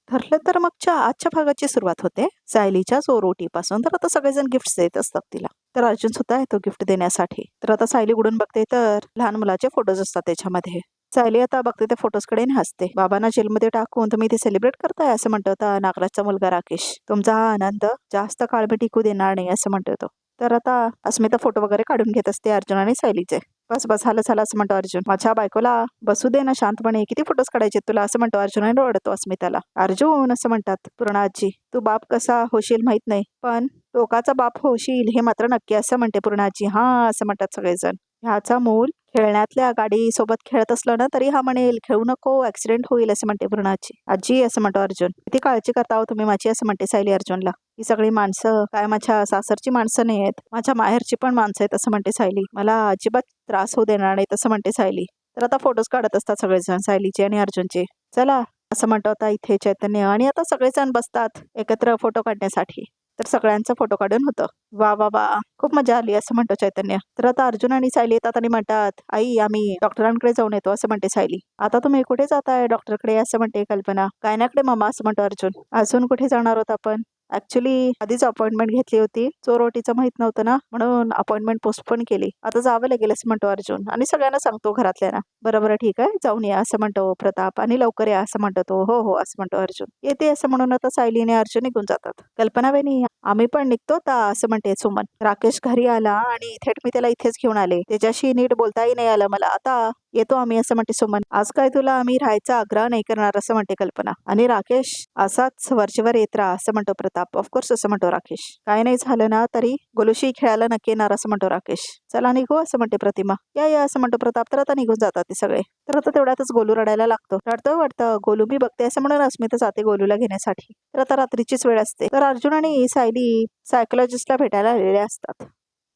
ठरलं तर मगच्या आजच्या भागाची सुरुवात होते सायलीच्या चोरोटीपासून. तर आता सगळेजण गिफ्ट देत असतात तिला. तर अर्जुन सुद्धा येतो गिफ्ट देण्यासाठी. तर आता सायली उडून बघते तर लहान मुलाचे फोटोज असतात त्याच्यामध्ये. सायली आता बघते त्या फोटोजकडे आणि हसते. बाबांना जेलमध्ये टाकून तुम्ही ते सेलिब्रेट करताय असं म्हणतो होता नागराजचा मुलगा राकेश. तुमचा हा आनंद जास्त काळ मी टिकू देणार नाही असं म्हणतो तो. तर आता अस्मिता फोटो वगैरे काढून घेत असते अर्जुन आणि सायलीचे. बस बस झालं झालं असं म्हणतो अर्जुन. माझ्या बायकोला बसू दे ना शांतपणे, किती फोटोज काढायचे तुला असं म्हणतो अर्जुन आणि ओरडतो अस्मिताला. अर्जुन असं म्हणतात पूर्ण आजी. तू बाप कसा होशील माहित नाही, पण टोकाचा बाप होशील हे मात्र नक्की असं म्हणते पूर्ण आजी. हा असं म्हणतात सगळेजण. ह्याचा मूल खेळण्यातल्या गाडी सोबत खेळत असलं ना तरी हा म्हणेल खेळू नको ऍक्सिडेंट होईल असं म्हणते पूर्ण आजी. आजी असं म्हणतो अर्जुन. किती काळजी करता हो तुम्ही माझी असं म्हणते सायली अर्जुनला. ही सगळी माणसं काय माझ्या सासरची माणसं नाही आहेत, माझ्या माहेरची पण माणसं आहेत असं म्हणते सायली. मला अजिबात त्रास होऊ देणार नाही तसं म्हणते सायली. तर आता फोटोज काढत असतात सगळेजण सायलीचे आणि अर्जुनचे. चला असं म्हणतो आता इथे चैतन्य आणि आता सगळेजण बसतात एकत्र फोटो काढण्यासाठी. तर सगळ्यांचा फोटो काढून होतं. वा वा वा खूप मजा आली असं म्हणतो चैतन्य. तर आता अर्जुन आणि सायली येतात आणि म्हणतात आई आम्ही डॉक्टरांकडे जाऊन येतो असं म्हणते सायली. आता तुम्ही कुठे जाताय डॉक्टरकडे असं म्हणते कल्पना. गायनाकडे मामा असं म्हणतो अर्जुन. अजून कुठे जाणार होत आपण? ऍक्च्युली आधीच अपॉइंटमेंट घेतली होती, चोरोटीचं माहित नव्हतं ना म्हणून अपॉइंटमेंट पोस्टपोन केली. आता जावं लागेल असं म्हणतो अर्जुन आणि सगळ्यांना सांगतो घरातल्यांना. बरोबर ठीक आहे जाऊन या असं म्हणतो प्रताप आणि लवकर या असं म्हणतो तो. हो हो असं म्हणतो अर्जुन. येते असं म्हणून आता सायली आणि अर्जुन निघून जातात. कल्पना वहिनी आम्ही पण निघतो आता असं म्हणते सुमन. राकेश घरी आला आणि थेट मी त्याला इथेच घेऊन आले, त्याच्याशी नीट बोलताही नाही आलं मला. आता येतो आम्ही असं म्हणते सुमन. आज काय तुला आम्ही राहायचा आग्रह नाही करणार असं म्हणते कल्पना. आणि राकेश असाच वरचेवर येत राहा असं म्हणतो प्रताप. ऑफकोर्स असं म्हणतो राकेश. काय नाही झालं ना तरी गोलूशी खेळायला नक्की येणार असं म्हणतो राकेश. चला निघू असं म्हणते प्रतिमा. या या असं म्हणतो प्रताप. तर आता निघून जातात ते सगळे. तर आता तेवढ्यातच गोलू रडायला लागतो. रडतो वाटतं गोलू मी बघते असं म्हणून अस्मिता जाते गोलूला घेण्यासाठी. तर आता रात्रीचीच वेळ असते. तर अर्जुन आणि सायली सायकोलॉजिस्टला भेटायला आलेले असतात.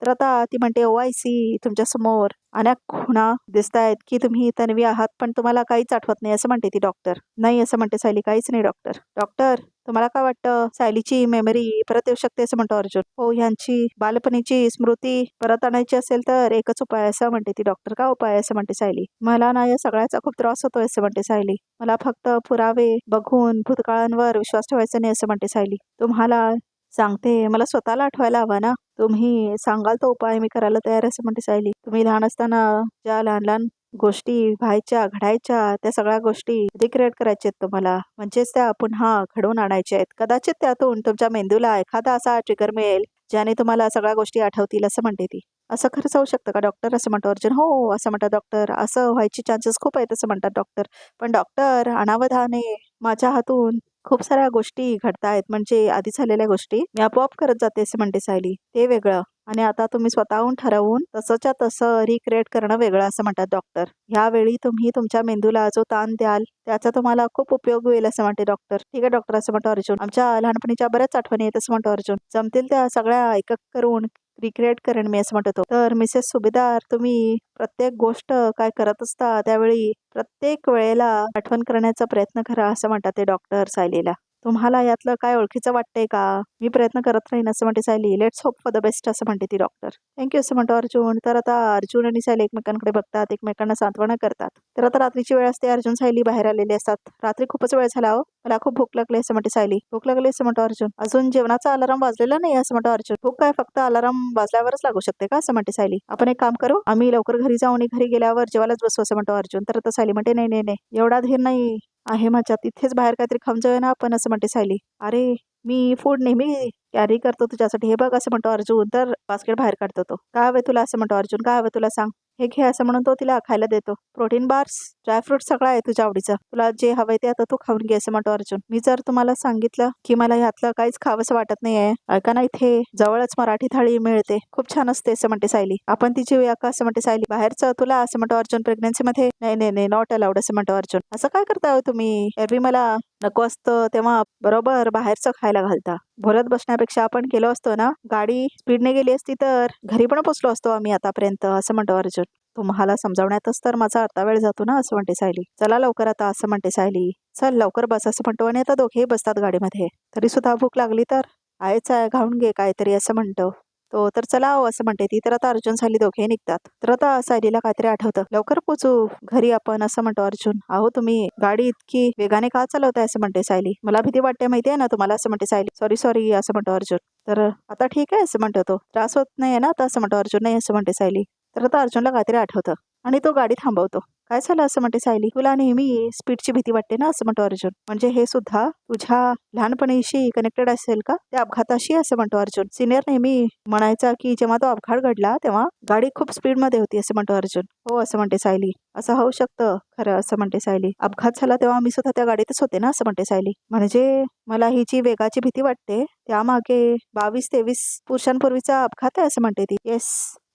तर आता ती म्हणते OIC तुमच्या समोर अनेक खुणा दिसत आहेत की तुम्ही तन्वी आहात पण तुम्हाला काहीच आठवत नाही असं म्हणते ती डॉक्टर. नाही असं म्हणते सायली काहीच नाही डॉक्टर. डॉक्टर तुम्हाला काय वाटतं सायलीची मेमरी परत येऊ शकते असं म्हणतो अर्जुन. हो ह्यांची बालपणीची स्मृती परत आणायची असेल तर एकच उपाय असं म्हणते ती डॉक्टर. का उपाय असं म्हणते सायली. मला ना या सगळ्याचा खूप त्रास होतोय असं म्हणते सायली. मला फक्त पुरावे बघून भूतकाळांवर विश्वास ठेवायचा नाही असं म्हणते सायली. तुम्हाला सांगते मला स्वतःला आठवायला हवं ना. तुम्ही सांगाल तो उपाय मी करायला तयार असं म्हणते सायली. तुम्ही लहान असताना ज्या लहान लहान गोष्टी व्हायच्या घडायच्या त्या सगळ्या गोष्टी रिक्रिएट करायच्या आहेत तुम्हाला, म्हणजेच त्या पुन्हा घडवून आणायच्या आहेत. कदाचित त्यातून तुमच्या मेंदूला एखादा असा ट्रिगर मिळेल ज्याने तुम्हाला सगळ्या गोष्टी आठवतील असं म्हणते ती. असं खरंच होऊ शकतं का डॉक्टर असं म्हणतो अर्जुन. हो असं म्हणतात डॉक्टर. असं व्हायची चान्सेस खूप आहेत असं म्हणतात डॉक्टर. पण डॉक्टर अनावधाने माझ्या हातून खूप साऱ्या गोष्टी घडतायत, म्हणजे आधी झालेल्या गोष्टी मी आपोआप करत जाते असं म्हणते सायली. ते वेगळं आणि आता तुम्ही स्वतःहून ठरवून तसंच्या तसं रिक्रिएट करणं वेगळं असं म्हणतात डॉक्टर. ह्यावेळी तुम्ही तुमच्या मेंदूला जो ताण द्याल त्याचा तुम्हाला खूप उपयोग होईल असं म्हणते डॉक्टर. ठीक आहे डॉक्टर असं म्हणतो अर्जुन. आमच्या लहानपणीच्या बऱ्याच आठवणी आहेत असं म्हणतो अर्जुन. जमतील त्या सगळ्या एकक करून रिक्रिएट करेन मी असं म्हणतो. तर मिसेस सुभेदार तुम्ही प्रत्येक गोष्ट काय करत असता त्यावेळी प्रत्येक वेळेला आठवण करण्याचा प्रयत्न करा असं म्हणतात ते डॉक्टर सायलीला. तुम्हाला यातलं काय ओळखीचं वाटतंय का? मी प्रयत्न करत राहीन असं म्हणते Sayali. Let's hope for the best असं म्हणते ती डॉक्टर. थँक्यू असं म्हणतो अर्जुन. तर आता अर्जुन आणि सायली एकमेकांकडे बघतात, एकमेकांना सांत्वना करतात. तर आता रात्रीची वेळ असते. अर्जुन सायली बाहेर आलेले असतात. रात्री खूपच वेळ झाला हो, मला खूप भूक लागली असं म्हणते सायली. भूक लागली असं म्हणतो अर्जुन. अजून जेवणाचा अलाराम वाजलेला नाही असं म्हणतो अर्जुन. भूक काय फक्त अलाराम वाजल्यावरच लागू शकते का असं म्हणते सायली. आपण एक काम करू, आम्ही लवकर घरी जाऊ आणि घरी गेल्यावर जेवायलाच बसू असं म्हणतो अर्जुन. तर आता सायली म्हणते नाही नाही नाही एवढा धीर नाही आहे माझ्यात, तिथेच बाहेर काहीतरी खाऊन जाऊया ना आपण असं म्हणते सायली. अरे मी फूड नेहमी कॅरी करतो तुझ्यासाठी, हे बघ असं म्हणतो अर्जुन. तर बास्केट बाहेर काढतो तो. काय हवंय तुला असं म्हणतो अर्जुन. काय हवं तुला सांग. हे घे असं म्हणून तो तिला खायला देतो. प्रोटीन बार्स ड्रायफ्रूट सगळं आहे तुझ्या आवडीचं, तुला जे हवंय ते आता तू खाऊन घे असं म्हणतो अर्जुन. मी जर तुम्हाला सांगितलं की मला ह्यातलं काहीच खावंसं वाटत नाहीये, ऐका ना इथे जवळच मराठी थाळी मिळते, खूप छान असते असं म्हणते सायली. आपण ती जेवूया का असं म्हणते सायली. बाहेरचं तुला असं म्हणतो अर्जुन. प्रेग्नन्सी मध्ये नाही नाही नाही नॉट अलाउड असं म्हणतो अर्जुन. असं काय करताय तुम्ही? एरवी मला नको असतं तेव्हा बरोबर बाहेरचं खायला घालता. बोलत बसण्यापेक्षा आपण केलो असतो ना, गाडी स्पीडने गेली असती तर घरी पण पोचलो असतो आम्ही आतापर्यंत असं म्हणतो अर्जुन. तुम्हाला समजावण्यातच तर माझा अर्धा वेळ जातो ना असं म्हणते सायली. चला लवकर आता असं म्हणते सायली. चल लवकर बस असं म्हणतो आणि आता दोघेही बसतात गाडीमध्ये. तरी सुद्धा भूक लागली तर आहेच आहे घाऊन घे काहीतरी असं म्हणतो. तो तर चला हो असं म्हणते ती. तर आता अर्जुन सायली दोघेही निघतात. तर आता सायलीला काहीतरी आठवतं. लवकर पोचू घरी आपण असं म्हणतो अर्जुन. अहो तुम्ही गाडी इतकी वेगाने का चालवताय असं म्हणते सायली. मला भीती वाटते माहितीये ना तुम्हाला असं म्हणते सायली. सॉरी सॉरी असं म्हणतो अर्जुन. तर आता ठीक आहे असं म्हणतो तो. त्रास होत नाहीये ना आता असं म्हणतो अर्जुन. नाही असं म्हणते सायली. तर आता अर्जुनला काहीतरी आठवतं आणि तो गाडी थांबवतो. काय झालं असं म्हणते सायली. तुला नेहमी स्पीडची भीती वाटते ना असं म्हणतो अर्जुन. म्हणजे हे सुद्धा तुझ्या लहानपणीशी कनेक्टेड असेल का त्या अपघाताशी असं म्हणतो अर्जुन. सिनियर नेहमी म्हणायचा की जेव्हा तो अपघात घडला तेव्हा गाडी खूप स्पीडमध्ये होती असं म्हणतो अर्जुन. हो असं म्हणते सायली. असं होऊ शकतं खरं असं म्हणते सायली. अपघात झाला तेव्हा मी सुद्धा त्या गाडीतच होते ना असं म्हणते सायली. म्हणजे मला ही जी वेगाची भीती वाटते त्यामागे 22-23 पुरुषांपूर्वीचा अपघात आहे असं म्हणते ती. येस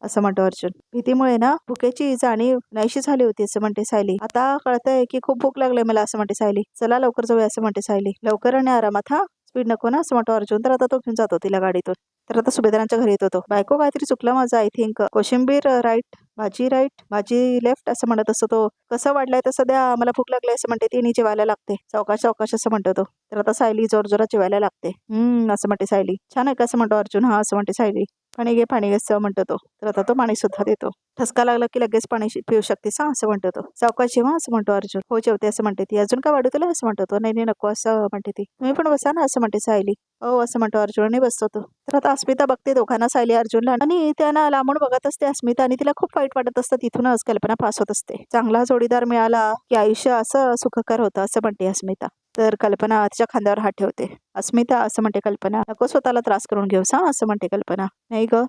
असं म्हणतो अर्जुन. भीतीमुळे ना भुकेची जाणीव नाहीशी झाली होती असं म्हणते सायली. आता कळतंय की खूप भूक लागले मला असं म्हणते सायली. चला लवकर जाऊया असं म्हणते सायली. लवकर आणि आरामात हा. स्पीड नको ना असं म्हणतो अर्जुन. तर आता तो घेऊन जातो तिला गाडीतून. तर आता सुभेदारांच्या घरी येतो तो. बायको काहीतरी चुकलं माझं आय थिंक. कोशिंबीर राईट, भाजी राईट, भाजी लेफ्ट असं म्हणत असतो तो. कसं वाढलंय तसं द्या, मला भूक लागली असं म्हणते ती आणि जेवायला लागते. सावकाश सावकाश असं म्हणतो तो. तर आता सायली जोर जोरात जेवायला लागते. असं म्हणते सायली. छान आहे का असं म्हणतो अर्जुन. हा असं म्हणते सायली. पाणी घे असं म्हणतो तो. तर आता तो पाणी सुद्धा देतो. ठसका लागला की लगेच पाणी पिऊ शकतेस हा असं म्हणतो तो. सावकाश जेवा असं म्हणतो अर्जुन. हो जेवते असं म्हणते ती. अजून का वाढू तुला असं म्हणतो तो. नाही नाही नको असं म्हणते ती. तुम्ही पण बसा ना असं म्हणते सायली. हो असं म्हणतो अर्जुन आणि बसतो तो. तर आता अस्मिता बघते दोघांना सायली अर्जुनला आणि त्यांना लांबून बघत असते अस्मिता आणि तिला खूप वाईट वाटत असतं. तिथूनच कल्पना पास होत असते. चांगला जोडीदार मिळाला की आयुष्य असं सुखकर होतं असं म्हणते अस्मिता. तर कल्पना तिच्या खांद्यावर हात ठेवते. अस्मिता असं म्हणते कल्पना. नको स्वतःला त्रास करून घेऊस हा असं म्हणते कल्पना. नाही ग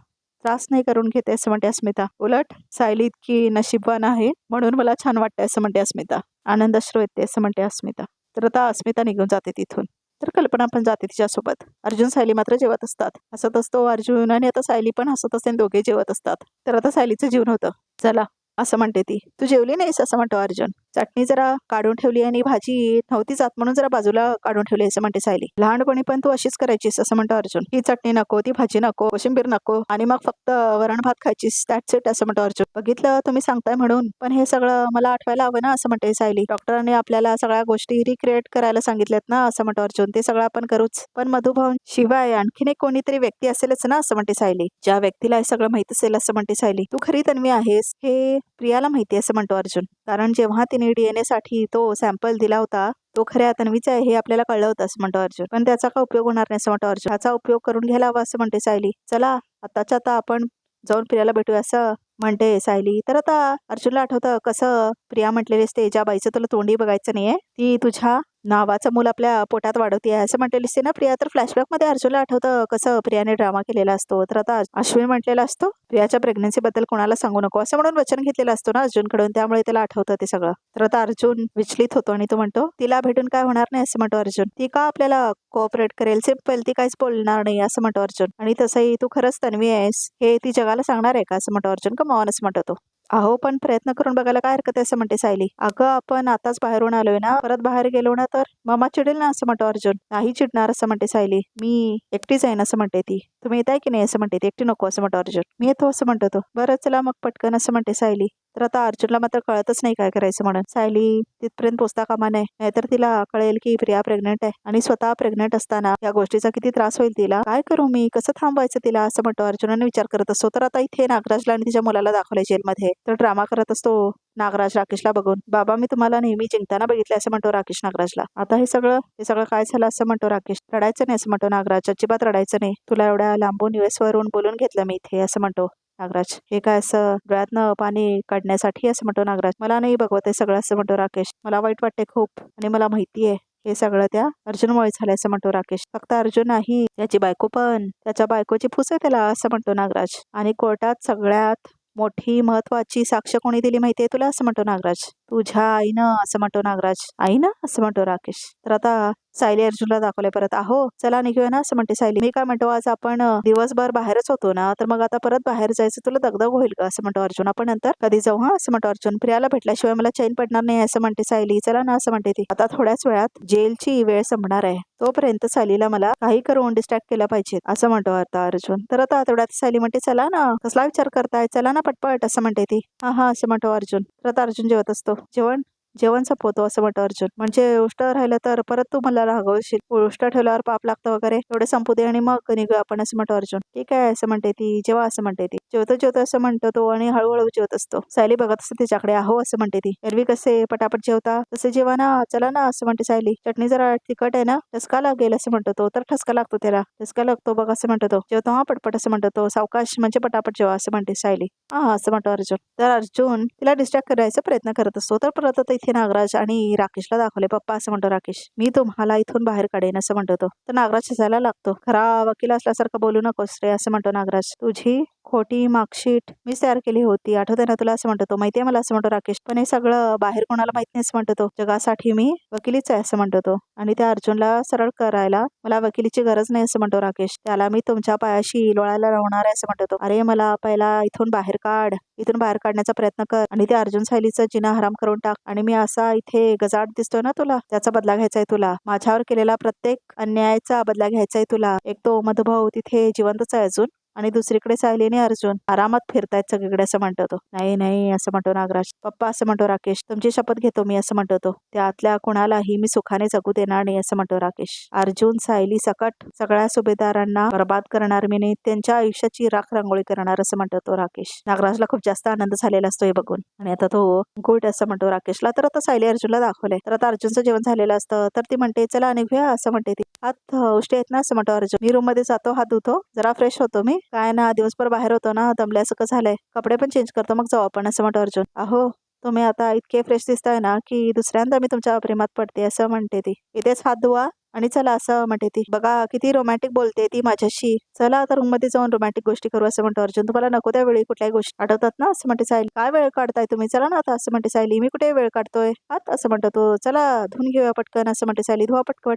त्रास नाही करून घेते असं म्हणते अस्मिता. उलट सायली इतकी नशीबवान आहे म्हणून मला छान वाटतंय असं म्हणते अस्मिता. आनंदाश्रू येते असं म्हणते अस्मिता. तर आता अस्मिता निघून जाते तिथून. तर कल्पना पण जाते तिच्यासोबत. अर्जुन सायली मात्र जेवत असतात. हसत असतो अर्जुन आणि आता सायली पण हसत असते आणि दोघे जेवत असतात. तर आता सायलीचं जीवन होतं. चला असं म्हणते ती. तू जेवली नाहीस असं म्हणतो अर्जुन. चटणी जरा काढून ठेवली आणि भाजी नव्हती जात म्हणून जरा बाजूला काढून ठेवली असं म्हणते सायली. लहानपणी पण तू अशीच करायचीस असं म्हणतो अर्जुन. ही चटणी नको, ती भाजी नको, कोशिंबीर नको आणि मग फक्त वरण भात खायचीस. दॅट्स इट असं म्हणतो अर्जुन. बघितलं तुम्ही सांगताय म्हणून पण हे सगळं मला आठवायला हवं ना असं म्हणते सायली. डॉक्टरांनी आपल्याला सगळ्या गोष्टी रिक्रिएट करायला सांगितल्यात ना असं म्हणतो अर्जुन. ते सगळं आपण करूच. पण मधुभावन शिवाय आणखीन एक कोणीतरी व्यक्ती असेलच ना असं म्हणते सायली. ज्या व्यक्तीला हे सगळं माहित असेल असं म्हणते सायली. तू खरी तन्वी आहेस हे प्रियाला माहिती असं म्हणतो अर्जुन. कारण जेव्हा तिने DNA साठी तो सॅम्पल दिला होता तो खऱ्या तन्वीचा आहे हे आपल्याला कळलं होतं असं म्हणतो अर्जुन. पण त्याचा काय उपयोग होणार नाही असं म्हणतो अर्जुन. त्याचा उपयोग करून घ्यायला हवा असं म्हणते सायली. चला आताच्या आता आपण जाऊन प्रियाला भेटूया असं म्हणते सायली. तर आता अर्जुनला आठवतं कसं प्रिया म्हटलेली असते ज्या बाईचं तुला तोंडी बघायचं नाहीये ती तुझ्या नावाचं मूल आपल्या पोटात वाढवते असं म्हटलेली असते ना प्रिया. तर फ्लॅशबॅक मध्ये अर्जुनला आठवतं कसं प्रियाने ड्रामा केलेला असतो. तर आता अश्विन म्हटलेला असतो प्रियाच्या प्रेग्नन्सी बद्दल कोणाला सांगू नको असं म्हणून वचन घेतलेलं असतो ना अर्जुनकडून. त्यामुळे त्याला आठवतं ते सगळं. तर आता अर्जुन विचलित होतो आणि तो म्हणतो तिला भेटून काय होणार नाही असं म्हणतो अर्जुन. ती का आपल्याला कोऑपरेट करेल. सिम्पल ती काहीच बोलणार नाही असं म्हणतो अर्जुन. आणि तसंही तू खरंच तन्वी आहेस हे ती जगाला सांगणार आहे का असं म्हणतो अर्जुन. का मौन असं म्हणतो तो. अहो पण प्रयत्न करून बघायला काय हरकत आहे असं म्हणते सायली. अगं आपण आताच बाहेरून आलोय ना परत बाहेर गेलो ना तर मम्मा चिडेल ना असं म्हणतो अर्जुन. नाही चिडणार असं म्हणते सायली. मी एकटीच आहे असं म्हणते ती. तुम्ही येताय की नाही असं म्हणते ती. एकटी नको असं म्हणतो अर्जुन. मी येतो असं म्हणतो तो. बरं चला मग पटकन असं म्हणते सायली. तर आता अर्जुनला मात्र कळतच नाही काय करायचं म्हणून. सायली तिथपर्यंत पोचता कामा नये नाहीतर तिला कळेल की प्रिया प्रेग्नेंट आहे आणि स्वतः प्रेग्नेंट असताना या गोष्टीचा किती त्रास होईल तिला. काय करू मी कसं थांबवायचं तिला असं म्हणतो अर्जुनाने विचार करत असतो. तर आता इथे नागराजला आणि तिच्या मुलाला दाखवलंय जेलमध्ये. तर ड्रामा करत असतो नागराज राकेशला बघून. बाबा मी तुम्हाला नेहमी जिंकताना बघितलं असं म्हणतो राकेश नागराजला. आता हे सगळं काय झालं असं म्हणतो राकेश. रडायचं नाही असं म्हणतो नागराज. अजिबात रडायचं नाही. तुला एवढ्या लांबून US वरून बोलून घेतलं मी इथे असं म्हणतो नागराज. हे काय असं डोळ्यातनं पाणी काढण्यासाठी असं म्हणतो नागराज. मला नाही बघवत हे सगळं असं म्हणतो राकेश. मला वाईट वाटते खूप आणि मला माहितीये हे सगळं त्या अर्जुनमुळे झालंय असं म्हणतो राकेश. फक्त अर्जुन नाही त्याची बायको पण. त्याच्या बायकोची फूस आहे त्याला असं म्हणतो नागराज. आणि कोर्टात सगळ्यात मोठी महत्वाची साक्ष कोणी दिली माहितीये तुला असं म्हणतो नागराज. तुझ्या आईनं असं म्हणतो नागराज. आईनं असं म्हणतो राकेश. तर आता सायली अर्जुनला दाखवलंय परत. अहो चला निघूया ना असं म्हणते सायली. मी काय म्हणतो आज आपण दिवसभर बाहेरच होतो ना तर मग आता परत बाहेर जायचं तुला दगदग होईल का असं म्हणतो अर्जुन. आपण नंतर कधी जाऊ हा असं म्हणतो अर्जुन. प्रियाला भेटल्याशिवाय मला चैन पडणार नाही असं म्हणते सायली. चला ना असं म्हणते ती. आता थोड्याच वेळात जेलची वेळ संपणार आहे तोपर्यंत सायलीला मला काही करून डिस्ट्रॅक्ट केलं पाहिजे असं म्हणतो आता अर्जुन. तर आता तेवढ्यात सायली म्हणते चला ना कसला विचार करताय चला ना पटपट असं म्हणते ती. हा असं म्हणतो अर्जुन. तर आता अर्जुन जेवत असतो. जेवण जेवण संपवतो असं म्हणतो अर्जुन. म्हणजे उष्ट राहिलं तर परत तू मला रागवशील. उष्ट ठेवल्यावर पाप लागतं वगैरे. एवढे संपू दे आणि मग निघूया आपण असं म्हणतो अर्जुन. ठीक आहे असं म्हणते ती. जेव्हा असं म्हणते ती. जेवतो जेवतो असं म्हणतो तो आणि हळूहळू जेवत असतो. सायली बघत असते तिच्याकडे. आहो असं म्हणते ती. एरवी कसे पटापट जेवता तसे जेवा ना. चला ना असं म्हणते सायली. चटणी जरा तिखट आहे ना. ठसका लागेल असं म्हणतो तो. तर ठसका लागतो त्याला. ठसका लागतो बघ असं म्हणतो तो. जेवतो हा पटपट असं म्हणतो तो. सावकाश म्हणजे पटापट जेवा असं म्हणते सायली. हा असं म्हणतो अर्जुन. तर अर्जुन तिला डिस्ट्रॅक्ट करायचा प्रयत्न करत असतो. तर परत आता इथे नागराज आणि राकेशला दाखवले. पप्पा असं म्हणतो राकेश. मी तुम्हाला इथून बाहेर काढेन असं म्हणतो तो. तर नागराज हसायला लागतो. खरा वकील असल्यासारखं बोलू नकोस रे असं म्हणतो नागराज. तुझी खोटी मार्कशीट मीच तयार केली होती. आठवते ना तुला असं म्हणतो तो. माहितीये मला असं म्हणतो राकेश. पण हे सगळं बाहेर कोणाला माहित नाही असं म्हणतो तो. जगासाठी मी वकिलीच आहे असं म्हणतो तो. आणि त्या अर्जुनला सरळ करायला मला वकिलीची गरज नाही असं म्हणतो राकेश. त्याला मी तुमच्या पायाशी लोळायला लावणार आहे असं म्हणतो तो. अरे मला पहिला इथून बाहेर काढ. इथून बाहेर काढण्याचा प्रयत्न कर आणि त्या अर्जुन सायलीचा जिना हराम करून टाक. आणि मी असा इथे गजाड दिसतोय ना तुला, त्याचा बदला घ्यायचाय तुला. माझ्यावर केलेला प्रत्येक अन्यायाचा बदला घ्यायचाय तुला. एक तो मधुभाऊ तिथे जिवंतच आहे अजून आणि दुसरीकडे सायली आणि अर्जुन आरामात फिरतायत सगळीकडे असं म्हणतो तो. नाही नाही असं म्हणतो नागराज. पप्पा असं म्हणतो राकेश. तुमची शपथ घेतो मी असं म्हणतो तो. त्यातल्या कुणालाही मी सुखाने जगू देणार नाही असं म्हणतो राकेश. अर्जुन सायली सकट सगळ्या सुभेदारांना बर्बाद करणार मी नाही. त्यांच्या आयुष्याची राख रांगोळी करणार असं म्हणतो तो राकेश. नागराजला खूप जास्त आनंद झालेला असतो हे बघून. आणि आता तो गुड असं म्हणतो राकेशला. तर आता सायली अर्जुनला दाखवलंय. तर आता अर्जुनचं जेवण झालेलं असतं. तर ती म्हणते चला निघूया असं म्हणते ती. हात उष्टे आहेत ना असं म्हणतो अर्जुन. मी रूम मध्ये जातो, हात धुतो, जरा फ्रेश होतो मी. काय ना दिवसभर बाहेर होतो ना, दमल्यासारखं झालंय. कपडे पण चेंज करतो मग जाऊ आपण असं म्हणतो अर्जुन. अहो तुम्ही आता इतके फ्रेश दिसताय ना की दुसऱ्यांदा मी तुमच्या प्रेमात पडते असं म्हणते ती. इथेच हात धुवा आणि चला असं म्हणते ती. बघा किती रोमॅन्टिक बोलते ती माझ्याशी. चला आता रूम मध्ये जाऊन रोमॅन्टिक गोष्टी करू असं म्हणतो अर्जुन. तुम्हाला नको त्या वेळी कुठल्याही गोष्टी आठवतात ना असं म्हणते सायली. काय वेळ काढताय तुम्ही, चला ना आता असं म्हणते सायली. मी कुठे वेळ काढतोय हात असं म्हणतो तो. चला धुवून घेऊया पटकन असं म्हणते सायली. धुवा पटकन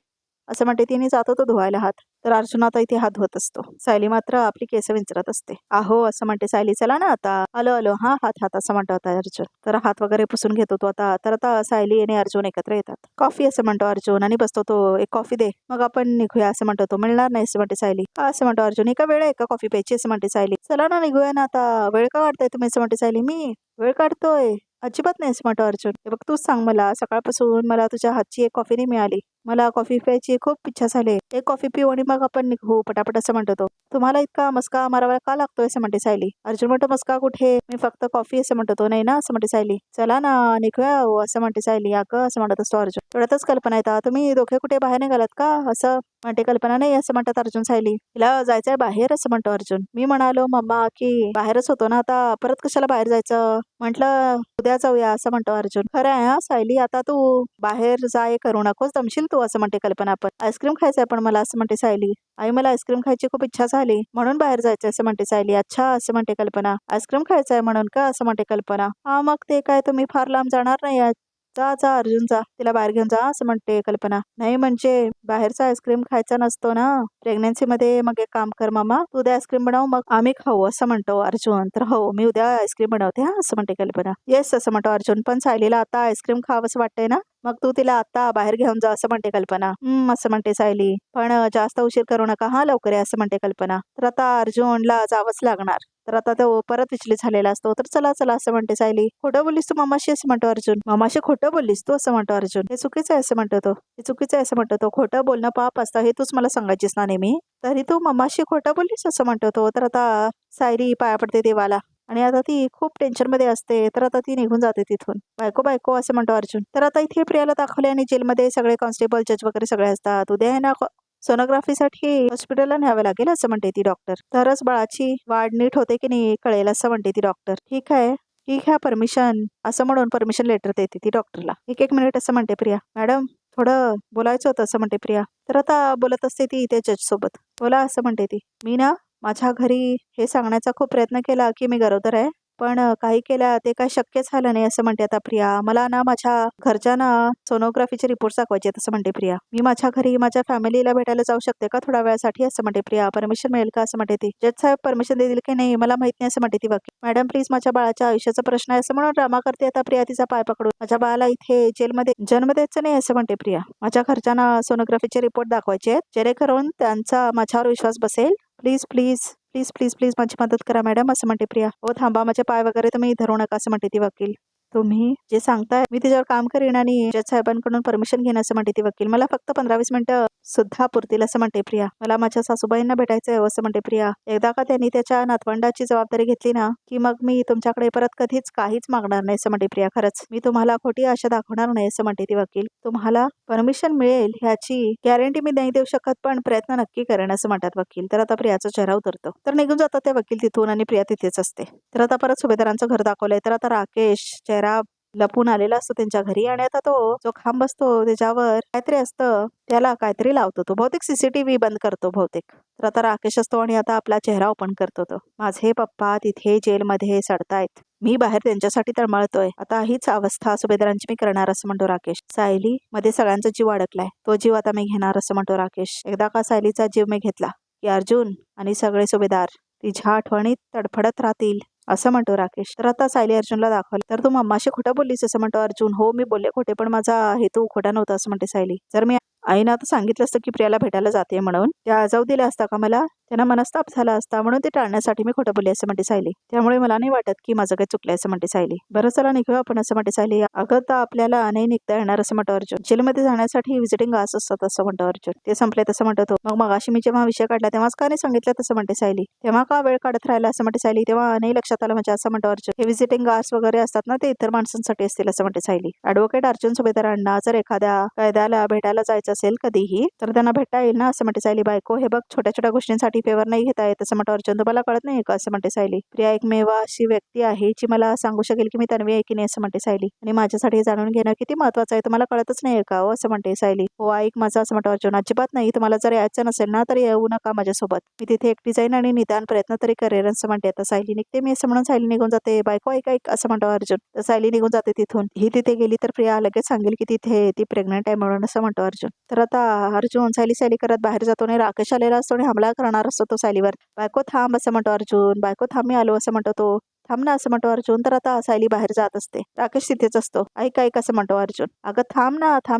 असं म्हणते तिने. जातो तो धुवायला हात. तर अर्जुन आता इथे हात धुवत असतो. सायली मात्र आपली केस विंचरत असते. आहो असं म्हणते सायली. चला ना आता. आलो आलो हा हात हात असं म्हणतो आता अर्जुन. तर हात वगैरे पुसून घेतो तो आता. तर आता सायली आणि अर्जुन एकत्र येतात. कॉफी असं म्हणतो अर्जुन आणि बसतो तो. एक कॉफी दे मग आपण निघूया असं म्हणतो तो. मिळणार नाही असं म्हणते सायली. हा असं म्हणतो अर्जुन. एका वेळ आहे का कॉफी प्यायची असं म्हणते सायली. चला ना निघूया ना आता. वेळ का काढताय तुम्ही असं म्हणते सायली. मी वेळ काढतोय अजिबात नाही असं म्हणतो अर्जुन. हे बघ तूच सांग मला, सकाळपासून मला तुझ्या हातची एक कॉफी नाही मिळाली. मला कॉफी प्यायची खूप इच्छा झाली. एक कॉफी पिऊ आणि मग आपण निघू पटापट असं म्हणतो तो. तुम्हाला इतका मस्का मारावा का लागतोय असं म्हणते सायली. अर्जुन म्हणतो मस्का कुठे, मी फक्त कॉफी असं म्हणतो तो. नाही ना असं म्हणते सायली. चला ना निघूया असं म्हणते सायली. अगं असं म्हणत असतो अर्जुन. तेवढ्यातच कल्पना येतात. तुम्ही दोघे कुठे बाहेर निघालात का असं म्हणते कल्पना. नाही असं म्हणतात अर्जुन सायली. तिला जायचंय बाहेर असं म्हणतो अर्जुन. मी म्हणालो मम्मा की बाहेरच होतो ना आता, परत कशाला बाहेर जायचं. म्हटलं उद्या जाऊया असं म्हणतो अर्जुन. खरं आहे हा सायली. आता तू बाहेर जाय करू नकोस, दमशील तू असं म्हणते कल्पना. पण आईस्क्रीम खायचंय पण मला असं म्हणते सायली. आई मला आईस्क्रीम खायची खूप इच्छा झाली म्हणून बाहेर जायचं असं म्हणते सायली. अच्छा असं म्हणते कल्पना. आईस्क्रीम खायचंय म्हणून का असं म्हणते कल्पना. हा मग ते काय तुम्ही फार लांब जाणार नाही. जा जा अर्जुन जा, तिला बाहेर घेऊन जा असं म्हणते कल्पना. नाही म्हणजे बाहेरचा आईस्क्रीम खायचा नसतो ना प्रेग्नन्सी मध्ये. मग एक काम कर मामा, तू उद्या आईस्क्रीम बनव मग आम्ही खाऊ असं म्हणतो अर्जुन. तर हो मी उद्या आईस्क्रीम बनवते हा असं म्हणते कल्पना. येस असं म्हणतो अर्जुन. पण सायलीला आता आईस्क्रीम खावं असं वाटतंय ना, मग तू तिला आता बाहेर घेऊन जा असं म्हणते कल्पना. असं म्हणते सायली. पण जास्त उशीर करू नका हा, लवकर आहे असं म्हणते कल्पना. तर आता अर्जुनला जावंच लागणार. तर आता तो परत विचलित झालेला असतो. तर चला चला असं म्हणते सायली. खोटं बोललीस तू मामाशी असं म्हणतो अर्जुन. मामाशी खोटं बोललीस तू असं म्हणतो अर्जुन. हे चुकीचं आहे असं म्हणतो तो. हे चुकीचं आहे असं म्हणतो तो. खोटं बोलणं पाप असतं हे तूच मला सांगायचीस ना नेहमी, तरी तू मामाशी खोटं बोललीस असं म्हणतो तो. तर आता सायली पाया पडते देवाला आणि आता ती खूप टेन्शन मध्ये असते. तर आता ती निघून जाते तिथून. बायको बायको असं म्हणतो अर्जुन. तर आता इथे प्रियाला दाखवले आणि जेलमध्ये सगळे कॉन्स्टेबल जज वगैरे सगळे असतात. उद्या आहे ना सोनोग्राफीसाठी हॉस्पिटलला न्यावं लागेल असं म्हणते ती डॉक्टर. तरच बाळाची वाढ नीट होते की नाही कळेल असं म्हणते ती डॉक्टर. ठीक आहे ठीक आहे परमिशन असं म्हणून परमिशन लेटर देते ती डॉक्टरला. एक मिनिट असं म्हणते प्रिया. मॅडम थोडं बोलायचं होतं असं म्हणते प्रिया. तर आता बोलत असते ती त्या जज सोबत. बोला असं म्हणते ती. मी ना माझ्या घरी हे सांगण्याचा खूप प्रयत्न केला की मी गरोदर आहे, पण काही केल्या ते काही शक्य झालं नाही असं म्हणते आता प्रिया. मला ना माझ्या घरच्यांना सोनोग्राफीचे रिपोर्ट दाखवायचे असं म्हणते प्रिया. मी माझ्या घरी माझ्या फॅमिलीला भेटायला जाऊ शकते का थोड्या वेळासाठी असं म्हणते प्रिया. परमिशन मिळेल का असं म्हणते ती. जज साहेब परमिशन देतील की नाही मला माहित नाही असं म्हणते ती वकील. मॅडम प्लीज माझ्या बाळाच्या आयुष्याचा प्रश्न आहे असं म्हणून ड्रामा करते आता प्रिया तिचा पाय पकडून. माझ्या बाळाला इथे जेलमध्ये जन्म द्यायचं नाही असं म्हणते प्रिया. माझ्या घरच्यांना सोनोग्राफीचे रिपोर्ट दाखवायचे आहेत जेणेकरून त्यांचा माझ्यावर विश्वास बसेल. Please please please please please माझी मदत करा मॅडम असं म्हणते प्रिया. हो थांबा माझे पाय वगैरे तुम्ही धरू नका असं म्हणते ती वकील. तुम्ही जे सांगताय मी त्याच्यावर काम करीन आणि जज साहेबांकडून परमिशन घेईन असं म्हणते ती वकील. मला फक्त 15-20 मिनिटं सुद्धा पुरतील असं म्हणते प्रिया. मला माझ्या सासूबाईंना भेटायचंय असं म्हणते प्रिया. एकदा का त्यांनी त्याच्या नातवंडाची जबाबदारी घेतली ना की मग मी तुमच्याकडे परत कधीच काहीच मागणार नाही असं म्हणते प्रिया. खरंच मी तुम्हाला खोटी आशा दाखवणार नाही असं म्हणते ती वकील. तुम्हाला परमिशन मिळेल ह्याची गॅरंटी मी नाही देऊ शकत पण प्रयत्न नक्की करेन असं म्हणतात वकील. तर आता प्रियाचा चेहरा उतरतो. तर निघून जातात ते वकील तिथून आणि प्रिया तिथेच असते. तर आता परत सुभेदारांचं घर दाखवलंय. तर आता राकेश चेहरा लपून आलेला असतो त्यांच्या घरी आणि आता तो जो खांब असतो त्याच्यावर काहीतरी असतं त्याला काहीतरी लावतो तो. बहुतेक सीसीटीव्ही बंद करतो बहुतेक. तर आता राकेश असतो आणि आता आपला चेहरा ओपन करतो तो. माझे पप्पा तिथे जेलमध्ये सडतायत. मी बाहेर त्यांच्यासाठी तळमळतोय. आता हीच अवस्था सुभेदारांची मी करणार असं म्हणतो राकेश. सायली मध्ये सगळ्यांचा जीव अडकलाय. तो जीव आता मी घेणार असं म्हणतो राकेश. एकदा का सायलीचा जीव मी घेतला की अर्जुन आणि सगळे सुभेदार तिच्या आठवणीत तडफडत राहतील असं म्हणतो राकेश. तर आता सायली अर्जुनला दाखवलं. तर तू मम्माशी खोटं बोललीस असं म्हणतो अर्जुन. हो मी बोलले खोटे पण माझा हेतू खोटा नव्हता असं म्हणते सायली. जर मी आईनं आता सांगितलं असतं की प्रियाला भेटायला जाते म्हणून त्या जाऊ दिल्या असता का मला? त्यांना मनस्ताप झाला असता म्हणून ते टाळण्यासाठी मी खोटं बोलले असं म्हणते सायली. त्यामुळे मला नाही वाटत की माझं काही चुकलंय असं म्हणते सायली. बरं चला निघूया आपण असं म्हणते सायली. अगं तर आपल्याला नाही निघता येणार असं म्हणतो अर्जुन. जेलमध्ये जाण्यासाठी व्हिजिटिंग आवर्स असतात असं म्हणतो अर्जुन. ते संपले तसं म्हणतो तो. मग अशी मी जेव्हा विषय काढला तेव्हाच का नाही सांगितलं तसं म्हणते सायली. तेव्हा का वेळ काढत राहिला असं म्हणते सायली. तेव्हा नाही लक्षात आलं म्हणजे असं म्हणतो अर्जुन. हे व्हिजिटिंग आवर्स वगैरे असतात ना ते इतर माणसांसाठी असतील असं म्हणते सायली. ऍडव्होकेट अर्जुन सुभेदारांना जर एखाद्या कैद्याला भेटायला जायचं असेल कधीही तर त्यांना भेटता येईल ना असं म्हणते सायली. बायको हे बघ छोट्या छोट्या गोष्टींसाठी फेवर नाही घेता येत असं म्हणतो अर्जुन. तुम्हाला कळत नाही का असं म्हणते सायली. प्रिया एकमेव अशी व्यक्ती आहे जी मला सांगू शकेल की मी तन्वी आहे की नाही असं म्हणते सायली. आणि माझ्यासाठी हे जाणून घेणं किती महत्वाचं आहे तुम्हाला कळतच नाही का हो असं म्हणते सायली. हो ऐक माझं असं म्हणतो अर्जुन. अजिबात नाही. तुम्हाला जर यायचं नसेल ना तर येऊ नका माझ्यासोबत. मी तिथे एकटी जाईन आणि निदान प्रयत्न तरी करेन असं म्हणते. आता सायली निघते मी असं म्हणून सायली निघून जाते. बायको ऐक ऐक असं म्हणतो अर्जुन. तर सायली निघून जाते तिथून. ही तिथे गेली तर प्रिया लगेच सांगेल की तिथे ती प्रेग्नंट आहे म्हणून असं म्हणतो अर्जुन. तर आता अर्जुन सायली सायली करत बाहेर जातो आणि राकेश आलेला असतो आणि हमला करणार असतो तो सायलीवर. बायको थांब असं म्हणतो अर्जुन. बायको थांब मी आलो असं म्हणतो तो. थांब ना असं म्हणतो अर्जुन. तर आता सायली बाहेर जात असते. राकेश तिथेच असतो. ऐक ऐक असं म्हणतो अर्जुन. अगं थांब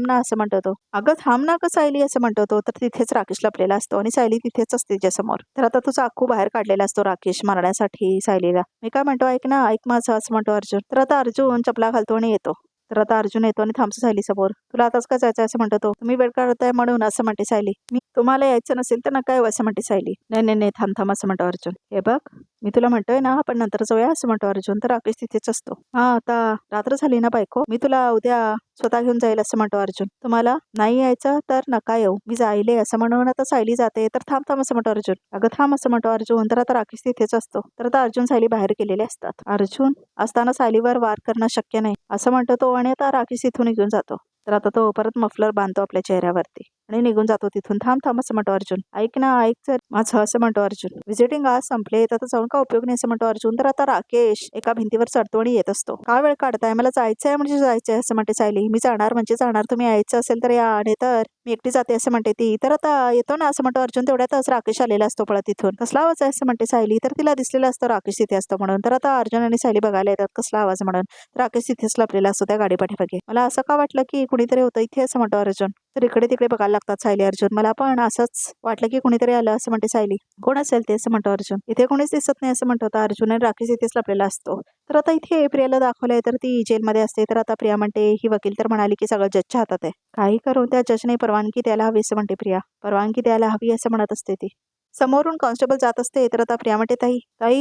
ना असं म्हणतो तो. अगं थांब ना का सायली असं म्हणतो तो. तर तिथेच राकेश लपलेला असतो आणि सायली तिथेच असते त्याच्यासमोर. तर आता तो चाकू बाहेर काढलेला असतो राकेश मारण्यासाठी सायलीला. मी काय म्हणतो ऐक ना ऐक माझं असं म्हणतो अर्जुन. तर आता अर्जुन चपला घालतो आणि येतो. तर आता अर्जुन येतो आणि थांबतो सायली समोर. तुला आताच का जायचं असं म्हणतो तो. तुम्ही वेळ काढताय म्हणून असं म्हणते सायली. मी तुम्हाला यायचं नसेल तर नका येऊ असं म्हणते सायली. नाही नाही नाही थांब थांब असं म्हणतो अर्जुन. हे बघ मी तुला म्हणतोय ना आपण नंतर जाऊया असं म्हणतो अर्जुन. तर राकेश तिथेच असतो. हा आता रात्र झाली ना बायको. मी तुला उद्या स्वतः घेऊन जाईल असं म्हणतो अर्जुन. तुम्हाला नाही यायचं तर नका येऊ मी जायले असं म्हणून आता सायली जाते. तर थांब थांब असं म्हणतो अर्जुन. अगं थांब असं म्हणतो अर्जुन. तर आता राकेश तिथेच असतो. तर आता अर्जुन सायली बाहेर गेलेले असतात. अर्जुन असताना सायलीवर वार करणं शक्य नाही असं म्हणतो तो आणि आता राकेश तिथून निघून जातो. तर आता तो परत मफलर बांधतो आपल्या चेहऱ्यावरती आणि निघून जातो तिथून. थांब थांब असं म्हणतो अर्जुन. ऐक ना ऐक तर माझं असं म्हणतो अर्जुन. व्हिजिटिंग आज संपले तर जाऊन का उपयोग नाही असं म्हणतो अर्जुन. तर आता राकेश एका भिंतीवर चढतो आणि येत असतो. का वेळ काढताय मला जायचंय म्हणजे जायचंय असं म्हणते सायली. मी जाणार म्हणजे जाणार तुम्ही यायचं असेल तर या आणि तर मी एकटी जाते असं म्हणते ती. तर आता येतो ना असं म्हणतो अर्जुन. तेवढ्यातच राकेश आलेला असतो पळत तिथून. कसला आवाज आहे असं म्हणते सायली. तर तिला दिसलेला असतो राकेश तिथे असतो म्हणून. तर आता अर्जुन आणि सायली बघायला येतात कसला आवाज म्हणून. राकेश तिथेच लपलेला असतो त्या गाडी पाठीमागे. मला असं का वाटलं की कुणीतरी होतं इथे असं म्हणतो अर्जुन. तर इकडे तिकडे बघायला लागतात सायली अर्जुन. मला पण असंच वाटलं की कुणीतरी आलं असं म्हणते सायली. कोण असेल ते असं म्हणतो अर्जुन. इथे कोणीच दिसत नाही असं म्हणतो आता अर्जुन आणि राकेश इथेच लपलेला असतो. तर आता इथे प्रियाला दाखवलंय तर ती जेलमध्ये असते. तर आता प्रिया म्हणते ही वकील तर म्हणाली की सगळं जजच्या हातात आहे. काही करून त्या जजने परवानगी द्यायला हवी असं म्हणते प्रिया. परवानगी द्यायला हवी असं म्हणत असते ती. समोरून कॉन्स्टेबल जात असते. तर आता प्रिया म्हणते ताई ताई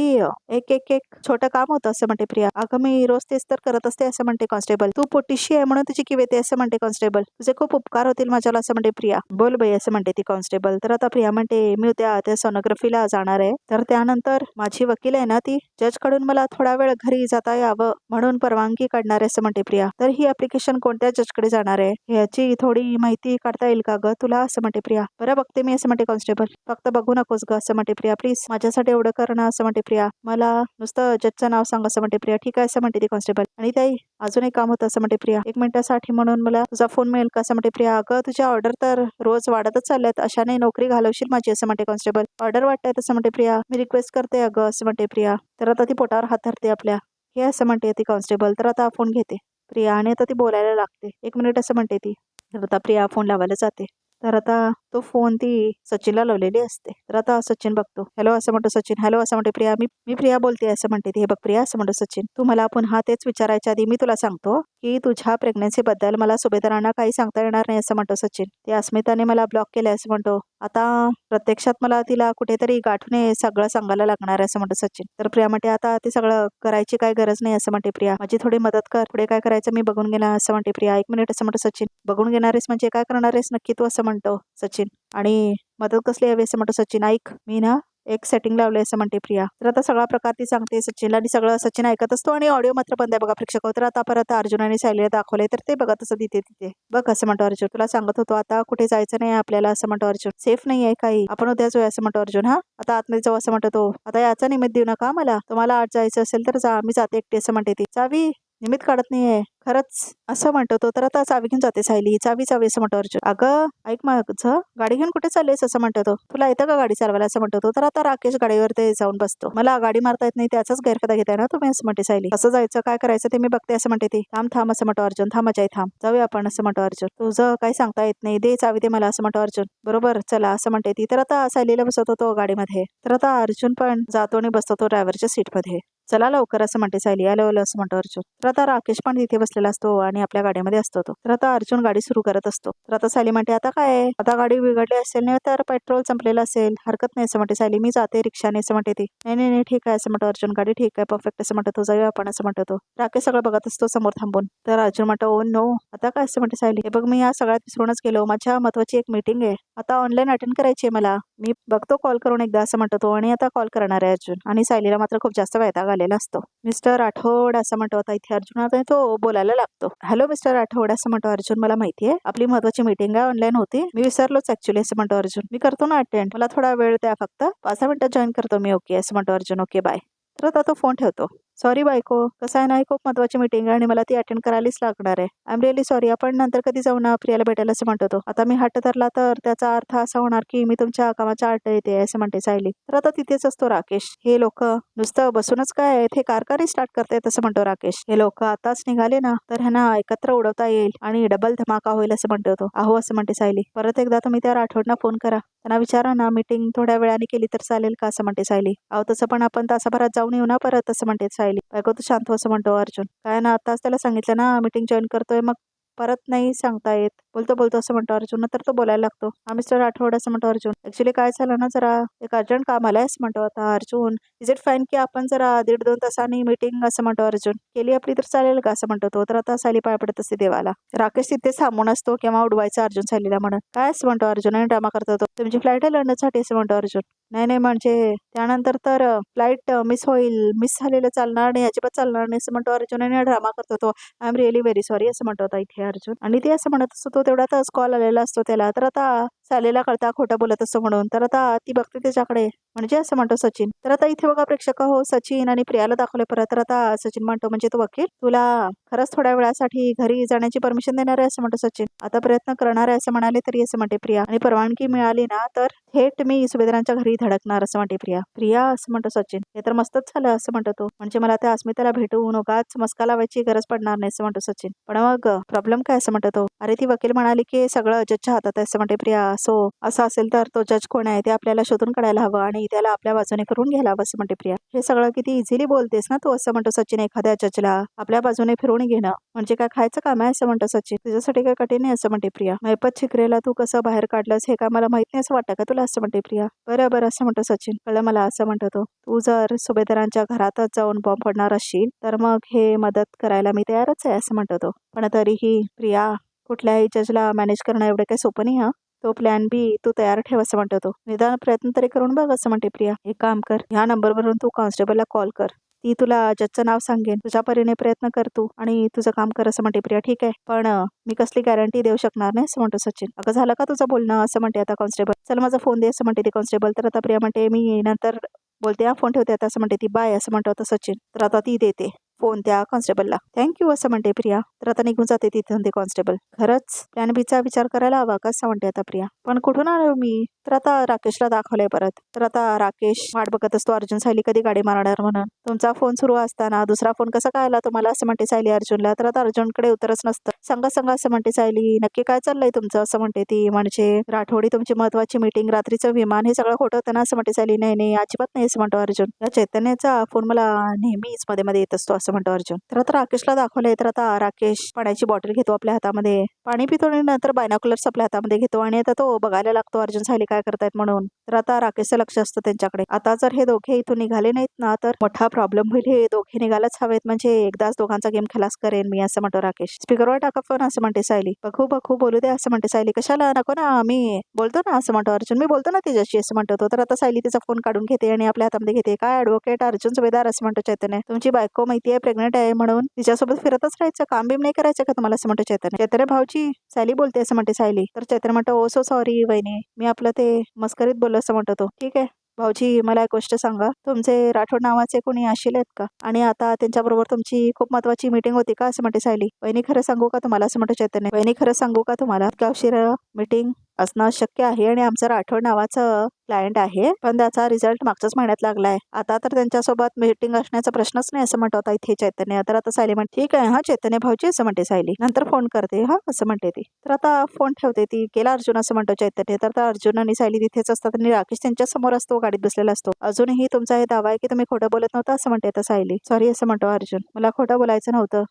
एक एक एक छोटं काम होतं असं म्हणते प्रिया. अगं मी रोज तेच तर करत असते असं म्हणते कॉन्स्टेबल. तू पोटीशी आहे म्हणून तुझी किव येते असं म्हणते कॉन्स्टेबल. तुझे खूप उपकार होतील माझ्याला असं म्हणते प्रिया. बोल बाई असं म्हणते ती कॉन्स्टेबल. तर आता प्रिया म्हणते मी उद्या त्या सोनोग्राफीला जाणार आहे. तर त्यानंतर माझी वकील आहे ना ती जज कडून मला थोडा वेळ घरी जाता यावं म्हणून परवानगी काढणार आहे असं म्हणते प्रिया. तर ही ऍप्लिकेशन कोणत्या जजकडे जाणार आहे याची थोडी माहिती काढता येईल का ग तुला असं म्हणते प्रिया. बरं बघते मी असं म्हणते कॉन्स्टेबल. फक्त बघू नकोस ग असं म्हणते प्रिया. प्लीज माझ्यासाठी एवढं कर ना असं म्हणते प्रिया. मला नुसतं जजचं नाव सांग असं म्हणते प्रिया. ठीक आहे असं म्हणते ती कॉन्स्टेबल. आणि ताई अजून एक काम होतं असं म्हणते प्रिया. 1 मिनिटासाठी म्हणून मला तुझा फोन मिळेल का असं म्हणते प्रिया. अगं तुझ्या ऑर्डर तर रोज वाढतच चालल्यात. अशाने नोकरी घालवशील माझी असं म्हणते कॉन्स्टेबल. ऑर्डर वाटतायत असं म्हणते प्रिया. मी रिक्वेस्ट करते अगं असं म्हणते प्रिया. तर आता ती पोटावर हात धरते आपल्या. हे असं म्हणते ती कॉन्स्टेबल. तर आता फोन घेते प्रिया आणि आता ती बोलायला लागते. 1 मिनिट असं म्हणते ती. तर आता प्रिया फोन लावायला जाते. तर आता तो फोन ती सचिनला लावलेली असते. तर आता सचिन बघतो. हॅलो असं म्हणतो सचिन. हॅलो असं म्हणते प्रिया. मी प्रिया बोलते असं म्हणते ती. हे बघ प्रिया असं म्हणतो सचिन. तू मला पुन्हा तेच विचारायच्या आधी मी तुला सांगतो की तुझ्या प्रेग्नन्सी बद्दल मला सुभेदारांना काही सांगता येणार नाही असं म्हणतो सचिन. ते अस्मिताने मला ब्लॉक केलंय असं म्हणतो. आता प्रत्यक्षात मला तिला कुठेतरी गाठून हे सगळं सांगायला लागणार आहे असं म्हणतो सचिन. तर प्रिया म्हणते आता ते सगळं करायची काय गरज नाही असं म्हणते प्रिया. माझी थोडी मदत कर. पुढे काय करायचं मी बघून घेणार असं म्हणते प्रिया. 1 मिनिट असं म्हणतो सचिन. बघून घेणार आहेस म्हणजे काय करणार आहेस नक्की तू असं म्हणतो सचिन. आणि मदत कसली हवी असं म्हणतो सचिन. ऐक मी ना एक सेटिंग लावलंय असं म्हणते प्रिया. तर आता सगळा प्रकार ती सांगते सचिनला आणि सगळं सचिन ऐकत असतो आणि ऑडिओ मात्र बंद आहे बघा प्रेक्षक. तर आता परत अर्जुन आणि सायलीला दाखवलंय तर ते बघा तसं तिथे बघ असं म्हणतो अर्जुन. तुला सांगत होतो आता कुठे जायचं नाही आपल्याला असं म्हणतो अर्जुन. सेफ नाही आहे काही. आपण उद्या जाऊया असं म्हणतो अर्जुन. हा आता आतमध्ये जाऊ असं म्हणतो तो. आता याचा निमित्त देऊ नका मला. तुम्हाला आज जायचं असेल तर जा. मी जाते एकटी असं म्हणते ती. चावी निमित्त काढत नाहीये खरंच असं म्हणतो तो. तर आता चावी घेऊन जाते सायली. चावी असं म्हणतो अर्जुन. अगं ऐक माझं गाडी घेऊन कुठे चाललेस असं म्हणतो तो. तुला येतं का गाडी चालवायला असं म्हणतो तो. तर आता राकेश गाडीवर ते जाऊन बसतो. मला गाडी मारता येत नाही त्याचाच गैरफायदा घेताय ना तुम्ही असं म्हणते सायली. कसं जायचं काय करायचं ते मी बघते असं म्हणते ती. थांब असं म्हणतो अर्जुन. थांब अजय थांब. जाऊया आपण असं म्हणतो अर्जुन. तुझं काही सांगता येत नाही. दे चावी दे मला असं म्हणतो अर्जुन. बरोबर चला असं म्हणते ती. तर आता सायलीला बसवतो तो गाडीमध्ये. तर आता अर्जुन पण जातो आणि बसतो तो ड्रायव्हरच्या सीटमध्ये. चला लवकर असं म्हणते सायली. आलो असं म्हणतो अर्जुन. तर आता राकेश पण तिथे बसलेला असतो आणि आपल्या गाडीमध्ये असतो तो. तर आता अर्जुन गाडी सुरू करत असतो. तर आता सायली म्हणते आता काय आता गाडी बिघडली असेल नाही तर पेट्रोल संपलेलं असेल हरकत नाही असं म्हणते सायली. मी जाते रिक्षाने असं म्हणते ती. नाही ठीक आहे असं म्हणतो अर्जुन. गाडी ठीक आहे परफेक्ट असं म्हणतो तो. जाऊया आपण असं म्हणतो तो. राकेश सगळं बघत असतो समोर थांबून. तर अर्जुन म्हणतो ओ नो आता काय असं म्हणते सायली. हे बघ मी या सगळ्यात विसरूनच गेलो. माझ्या महत्वाची एक मीटिंग आहे आता ऑनलाईन अटेंड करायची आहे मला. मी बघतो कॉल करून एकदा असं म्हणतो तो. आणि आता कॉल करणार आहे अर्जुन. आणि सायलीला मात्र खूप जास्त वैताग आलेला असतो. मिस्टर राठोड असं म्हणतो आता इथे अर्जुन. आता तो बोलायला लागतो. हॅलो मिस्टर राठोड असं म्हणतो अर्जुन. मला माहितीये आपली महत्वाची मीटिंग आहे ऑनलाईन होती. मी विसरलोच ऍक्च्युली असं म्हणतो अर्जुन. मी करतो ना अटेंड. मला थोडा वेळ द्या फक्त 5 मिनिटात जॉईन करतो मी. ओके असं म्हणतो अर्जुन. Okay bye. तर आता तो फोन ठेवतो. सॉरी बायको कसं आहे ना खूप महत्वाची मीटिंग आहे आणि मला ती अटेंड करायलाच लागणार आहे. I am really sorry. आपण नंतर कधी जाऊ ना प्रियाला भेटायला असं म्हणतो तो. आता मी हट्ट धरला तर त्याचा अर्थ असा होणार की मी तुमच्या कामाच्या अड्ड येते असं म्हणते सायली. तर आता तिथेच असतो राकेश. हे लोक नुसतं बसूनच काय हे कारकारी स्टार्ट करतायत असं म्हणतो राकेश. हे लोक आताच निघाले ना तर ह्यांना एकत्र उडवता येईल आणि डबल धमाका होईल असं म्हणतो तो. अहो असं म्हणते सायली. परत एकदा तुम्ही त्या राठोडना फोन करा. त्यांना विचारा ना मीटिंग थोड्या वेळाने केली तर चालेल का असं म्हणते सायली. अहो तसं पण आपण तासाभरात जाऊन येऊ ना परत असं म्हणते सायली. बायको तू शांत हो असं म्हणतो अर्जुन. काय ना आताच त्याला सांगितलं ना मीटिंग जॉईन करतोय मग परत नाही सांगता येत. बोलतो असं म्हणतो अर्जुन. नंतर तो बोलायला लागतो. हा मिस्टर राठोड असं म्हणतो अर्जुन. ऍक्च्युली काय झालं ना जरा एक अर्जंट काम आलंय असं म्हणतो आता अर्जुन. इज इट फाईन की आपण जरा 1.5-2 तासांनी मीटिंग असं म्हणतो अर्जुन केली आपली तर चालेल का असं म्हणतो तो. तर आता सायली पाय पडत असते देवाला. राकेश तिथे थांबून असतो केव्हा उडवायचा अर्जुन सायलीला म्हणून. काय असं म्हणतो अर्जुन आणि ड्रामा करतो तो. तुमची फ्लाईट आहे लंडनसाठी असं म्हणतो अर्जुन. नाही म्हणजे त्यानंतर तर फ्लाईट मिस होईल. मिस झालेलं चालणार नाही अजिबात चालणार नाही असं म्हणतो अर्जुन आणि ड्रामा करतो तो. I am really very sorry असं म्हणतो आता इथे अर्जुन. आणि ते असं म्हणत असतो तो तेवढ्यातच कॉल आलेला असतो त्याला. तर आता सायलीला कळता खोटं बोलत असतो म्हणून. तर आता ती बघते त्याच्याकडे म्हणजे असं म्हणतो सचिन. तर आता इथे बघा प्रेक्षक हो सचिन आणि प्रियाला दाखवले परत. तर आता सचिन म्हणतो म्हणजे तो वकील तुला खरंच थोड्या वेळासाठी घरी जाण्याची परमिशन देणार आहे असं म्हणतो सचिन. आता प्रयत्न करणार आहे असं म्हणाले तरी असं म्हणते प्रिया. आणि परवानगी मिळाली ना तर थेट मी सुभेदारांच्या घरी धडकणार असं म्हणते प्रिया. प्रिया असं म्हणतो सचिन. हे तर मस्तच झालं असं म्हणतो तो. म्हणजे मला त्या अस्मिताला भेटून उगाच मस्का लावायची गरज पडणार नाही असं म्हणतो सचिन. पण मग प्रॉब्लेम काय असं म्हणतो तो. अरे ती वकील म्हणाली की सगळं जजच्या हातात आहे असं म्हणते प्रिया. सो असं असेल तर तो जज कोण आहे ते आपल्याला शोधून काढायला हवं आणि त्याला आपल्या बाजूने फिरून घ्यायला हवं असं म्हणते प्रिया. हे सगळं किती इझिली बोलतेस ना तू असं म्हणतो सचिन. एखाद्या जजला आपल्या बाजूने फिरून घेणं म्हणजे काय खायचं काम आहे असं म्हणतो सचिन. तुझ्यासाठी काय कठीण नाही असं म्हणते प्रिया. मैपत शिकरेला तू कसं बाहेर काढलंस हे काय मला माहित नाही असं वाटतं का तुला असं म्हणते प्रिया. बरं असं म्हणतो सचिन. कळलं मला असं म्हणतो तो. तू जर सुभेदारांच्या घरातच जाऊन बॉम्ब फोडणार असशील तर मग हे मदत करायला मी तयारच आहे असं म्हणतो तो. पण तरीही प्रिया कुठल्याही जजला मॅनेज करणं एवढं काही सोपं नाही हा. तो प्लॅन बी तू तयार ठेव असं म्हणतो तो. निदान प्रयत्न तरी करून बघ असं म्हणते प्रिया. एक काम कर ह्या नंबरवरून तू कॉन्स्टेबलला कॉल कर. ती तुला जजचं नाव सांगेन. तुझ्या परीने प्रयत्न कर तू आणि तुझं काम कर असं म्हणते प्रिया. ठीक आहे पण मी कसली गॅरंटी देऊ शकणार नाही असं म्हणतो सचिन. अगं झालं का तुझं बोलणं असं म्हणते आता कॉन्स्टेबल. चल माझा फोन दे असं म्हणते ती कॉन्स्टेबल. तर आता प्रिया म्हणते मी नंतर बोलते हा फोन ठेवते आता असं म्हणते ती. बाय असं म्हणतो आता सचिन. तर आता ती देते फोन त्या कॉन्स्टेबलला. थँक्यू असं म्हणते प्रिया. तर आता निघून जाते तिथून ते कॉन्स्टेबल. खरंच प्लॅन बीचा विचार करायला हवा का असं म्हणते आता प्रिया. पण कुठून आलो मी? तर आता राकेशला दाखवलंय परत. तर आता राकेश वाट बघत असतो अर्जुन सायली कधी गाडी मारणार म्हणून. तुमचा फोन सुरू असताना दुसरा फोन कसा काय आला तुम्हाला असं म्हणते सायली अर्जुनला. तर आता अर्जुनकडे उत्तरच नसतं. सांगा सांगा असं म्हणते सायली. नक्की काय चाललंय तुमचं असं म्हणते ती. म्हणजे राठोडी तुमची महत्वाची मीटिंग, रात्रीचं विमान, हे सगळं खोटं होतं ना असं म्हणते सायली. नाही नाही अजिबात नाही असं म्हणतो अर्जुन. या चैतन्याचा फोन मला नेहमीच मध्ये मध्ये येत असतो असं म्हणतो अर्जुन. तर आता राकेशला दाखवलंय. तर आता राकेश पाण्याची बॉटल घेतो आपल्या हातामध्ये, पाणी पितो आणि नंतर बायनॉक्युलर्स आपल्या हातामध्ये घेतो आणि आता तो बघायला लागतो अर्जुन सायली काय करतायत म्हणून. तर आता राकेशचं लक्ष असतं त्यांच्याकडे. आता जर हे दोघे इथून निघाले नाहीत ना तर मोठा प्रॉब्लेम होईल. हे दोघे निघायलाच हवेत म्हणजे एकदाच दोघांचा गेम खलास करेन मी असं म्हणतो राकेश. स्पीकरवर टाका फोन असं म्हणते सायली. बघू बघू बोलू दे असं म्हणते सायली. कशाला नको ना मी बोलतो ना असं म्हणतो अर्जुन. मी बोलतो ना तिच्याशी असं म्हणतो तो. तर आता सायली तिचा फोन काढून घेते आणि आपल्या हातामध्ये घेते. काय ॲडव्होकेट अर्जुन सुभेदार असं म्हणतो चैतन्य. तुमची बायको माहिती आहे प्रेग्नेंट आहे म्हणून तिच्यासोबत फिरतच राहायचं, काम बिम नाही करायचं का तुम्हाला असं म्हणतो चैतन्य. चैतन्य भाऊजी सायली बोलते असं म्हणते सायली. तर चैतन्य म्हणतो ओ सो सॉरी वहिनी, मी आपलं ते मस्करीत बोललो असं म्हणतो तो. ठीक आहे भाऊजी मला एक गोष्ट सांगा, तुमचे राठोड नावाचे कोणी आशिल आहेत का? आणि आता त्यांच्याबरोबर तुमची खूप महत्वाची मीटिंग होती का असं म्हणते सायली. वहिनी खरं सांगू का तुम्हाला असं म्हणतो चैतन्य. वहिनी खरं सांगू का तुम्हाला, गावशीर मीटिंग असणं शक्य आहे आणि आमचं राठोड नावाचं क्लायंट आहे पण त्याचा रिझल्ट मागच्याच महिन्यात लागलाय. आता तर त्यांच्यासोबत मीटिंग असण्याचा प्रश्नच नाही असं म्हणतो आता इथे चैतन्य. तर आता सायली म्हणते ठीक आहे हा चैतन्य भाऊजी असं म्हणते सायली. नंतर फोन करते हा असं म्हणते ती. तर आता फोन ठेवते ती. केला अर्जुन असं म्हणतो चैतन्य. तर आता अर्जुन आणि सायली तिथेच असतात आणि राकेश त्यांच्या समोर असतो, गाडीत बसलेला असतो. अजूनही तुमचा हे दावा आहे की तुम्ही खोटं बोलत नव्हता असं म्हणते आता सायली. सॉरी असं म्हणतो अर्जुन. मला खोटं बोलायचं नव्हतं